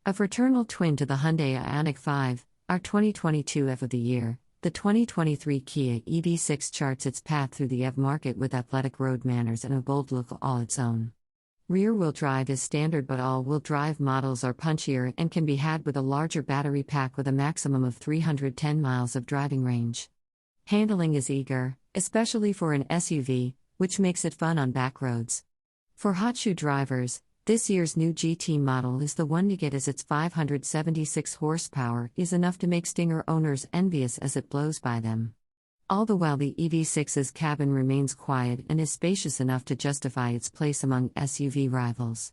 A fraternal twin to the Hyundai Ioniq 5, our 2022 EV of the year, the 2023 Kia EV6 charts its path through the EV market with athletic road manners and a bold look all its own. Rear-wheel drive is standard, but all-wheel drive models are punchier and can be had with a larger battery pack with a maximum of 310 miles of driving range. Handling is eager, especially for an SUV, which makes it fun on back roads. For hot shoe drivers, this year's new GT model is the one to get, as its 576 horsepower is enough to make Stinger owners envious as it blows by them. All the while, the EV6's cabin remains quiet and is spacious enough to justify its place among SUV rivals.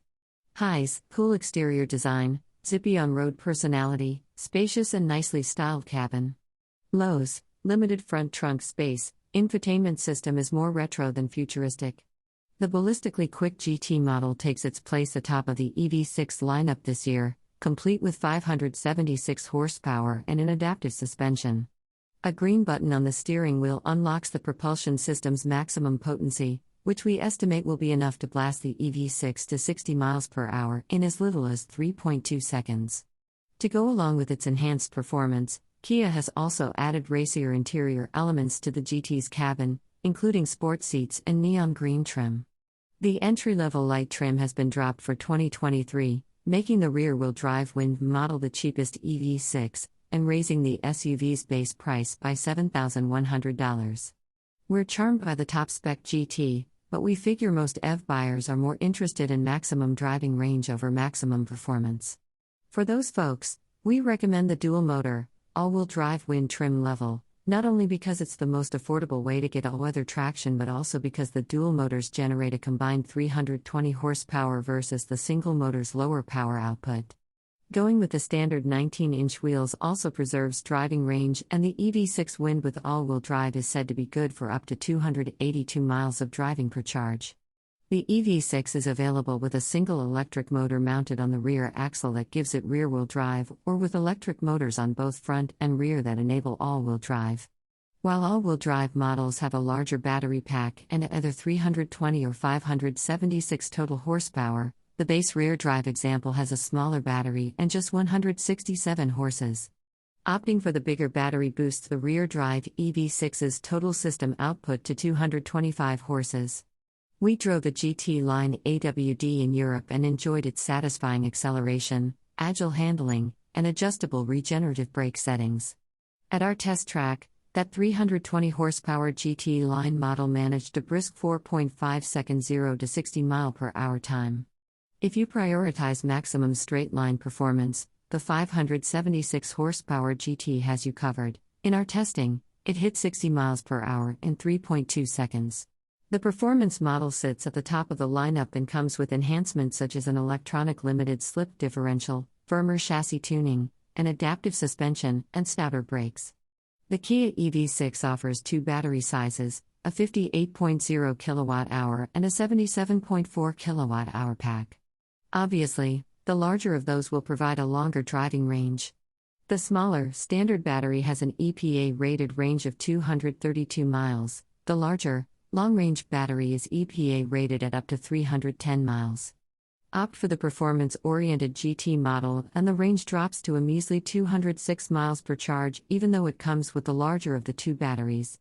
Highs: cool exterior design, zippy on-road personality, spacious and nicely styled cabin. Lows: limited front trunk space, infotainment system is more retro than futuristic. The ballistically quick GT model takes its place atop of the EV6 lineup this year, complete with 576 horsepower and an adaptive suspension. A green button on the steering wheel unlocks the propulsion system's maximum potency, which we estimate will be enough to blast the EV6 to 60 miles per hour in as little as 3.2 seconds. To go along with its enhanced performance, Kia has also added racier interior elements to the GT's cabin, including sport seats and neon green trim. The entry-level light trim has been dropped for 2023, making the rear-wheel drive wind model the cheapest EV6, and raising the SUV's base price by $7,100. We're charmed by the top-spec GT, but we figure most EV buyers are more interested in maximum driving range over maximum performance. For those folks, we recommend the dual-motor, all-wheel drive wind trim level, not only because it's the most affordable way to get all-weather traction, but also because the dual motors generate a combined 320 horsepower versus the single motor's lower power output. Going with the standard 19-inch wheels also preserves driving range, and the EV6 Wind with all-wheel drive is said to be good for up to 282 miles of driving per charge. The EV6 is available with a single electric motor mounted on the rear axle that gives it rear-wheel drive, or with electric motors on both front and rear that enable all-wheel drive. While all-wheel drive models have a larger battery pack and either 320 or 576 total horsepower, the base rear drive example has a smaller battery and just 167 horses. Opting for the bigger battery boosts the rear drive EV6's total system output to 225 horses. We drove the GT line AWD in Europe and enjoyed its satisfying acceleration, agile handling, and adjustable regenerative brake settings. At our test track, that 320 horsepower GT line model managed a brisk 4.5 second 0 to 60 mile per hour time. If you prioritize maximum straight line performance, the 576 horsepower GT has you covered. In our testing, it hit 60 miles per hour in 3.2 seconds. The performance model sits at the top of the lineup and comes with enhancements such as an electronic limited slip differential, firmer chassis tuning, an adaptive suspension, and stouter brakes. The Kia EV6 offers two battery sizes, a 58.0 kWh and a 77.4 kWh pack. Obviously, the larger of those will provide a longer driving range. The smaller, standard battery has an EPA-rated range of 232 miles. The larger, long-range battery is EPA-rated at up to 310 miles. Opt for the performance-oriented GT model and the range drops to a measly 206 miles per charge, even though it comes with the larger of the two batteries.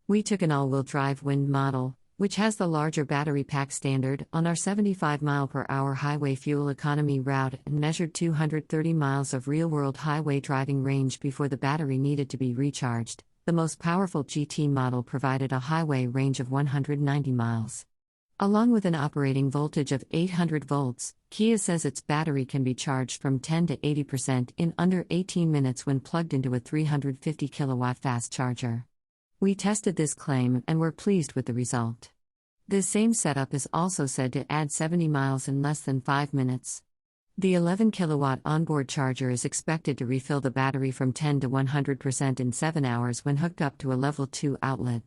We took an all-wheel drive Wind model, which has the larger battery pack standard, on our 75 mile per hour highway fuel economy route and measured 230 miles of real-world highway driving range before the battery needed to be recharged. The most powerful GT model provided a highway range of 190 miles. Along with an operating voltage of 800 volts, Kia says its battery can be charged from 10 to 80% in under 18 minutes when plugged into a 350 kilowatt fast charger. We tested this claim and were pleased with the result. This same setup is also said to add 70 miles in less than 5 minutes. The 11 kilowatt onboard charger is expected to refill the battery from 10 to 100% in 7 hours when hooked up to a level 2 outlet.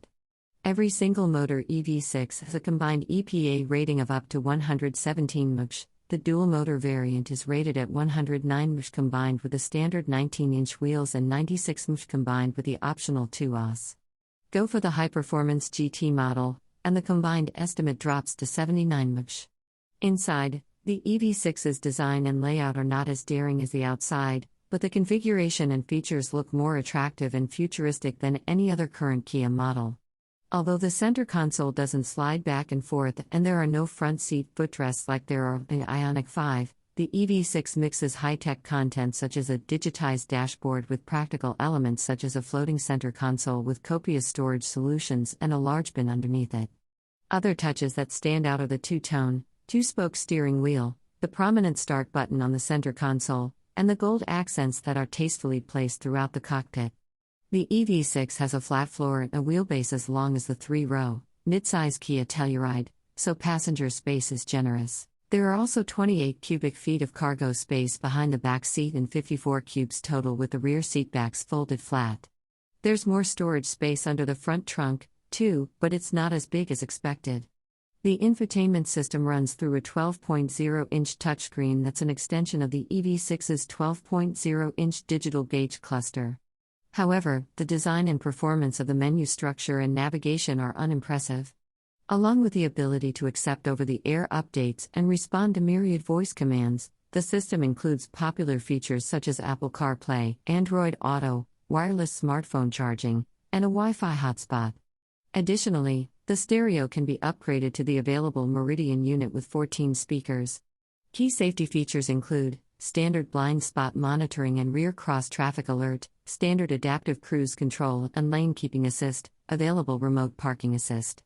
Every single motor EV6 has a combined EPA rating of up to 117 mph. The dual motor variant is rated at 109 mph combined with the standard 19-inch wheels and 96 mph combined with the optional 2 Go for the high-performance GT model, and the combined estimate drops to 79 mph. Inside, The EV6's design and layout are not as daring as the outside, but the configuration and features look more attractive and futuristic than any other current Kia model. Although the center console doesn't slide back and forth and there are no front seat footrests like there are in the Ioniq 5, the EV6 mixes high-tech content such as a digitized dashboard with practical elements such as a floating center console with copious storage solutions and a large bin underneath it. Other touches that stand out are the two-tone, two-spoke steering wheel, the prominent start button on the center console, and the gold accents that are tastefully placed throughout the cockpit. The EV6 has a flat floor and a wheelbase as long as the 3-row, mid-size Kia Telluride, so passenger space is generous. There are also 28 cubic feet of cargo space behind the back seat and 54 cubes total with the rear seat backs folded flat. There's more storage space under the front trunk, too, but it's not as big as expected. The infotainment system runs through a 12.0-inch touchscreen that's an extension of the EV6's 12.0-inch digital gauge cluster. However, the design and performance of the menu structure and navigation are unimpressive. Along with the ability to accept over-the-air updates and respond to myriad voice commands, the system includes popular features such as Apple CarPlay, Android Auto, wireless smartphone charging, and a Wi-Fi hotspot. Additionally, the stereo can be upgraded to the available Meridian unit with 14 speakers. Key safety features include standard blind spot monitoring and rear cross-traffic alert, standard adaptive cruise control and lane keeping assist, available remote parking assist.